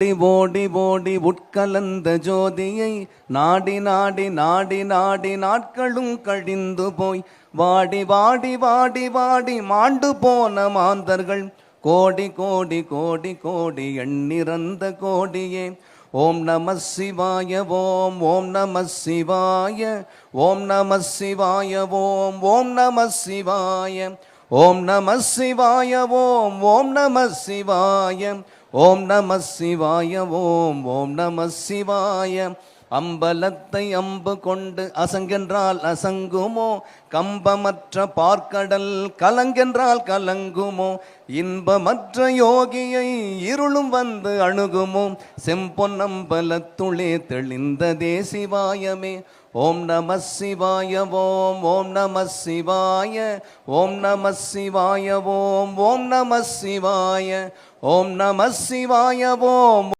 ஓடி ஓடி ஓடி உட்கலந்த ஜோதியை நாடி நாடி நாடி நாடி நாட்களும் கழிந்து போய் வாடி வாடி வாடி வாடி மாண்டு போன மாந்தர்கள் கோடி கோடி கோடி கோடி எண்ணிறந்த கோடியே. ஓம் நம சிவாய ஓம் ஓம் நம சிவாய ஓம் நம சிவாய ஓம் ஓம் நம சிவாய ஓம் நம சிவாய ஓம் ஓம் நம சிவாய ஓம் நம சிவாய ஓம் ஓம் நம சிவாய. அம்பலத்தை அம்பு கொண்டு அசங்கென்றால் அசங்குமோ, கம்பமற்ற பார்க்கடல் கலங்கென்றால் கலங்குமோ, இன்பமற்ற யோகியை இருளும் வந்து அணுகுமோ, செம்பொன்னம்பலத்துளே தெளிந்ததே சிவாயமே. ஓம் நம சிவாய ஓம் ஓம் நம சிவாய ஓம் நம சிவாய ஓம் ஓம் நம சிவாய ஓம் நம சிவாய ஓம்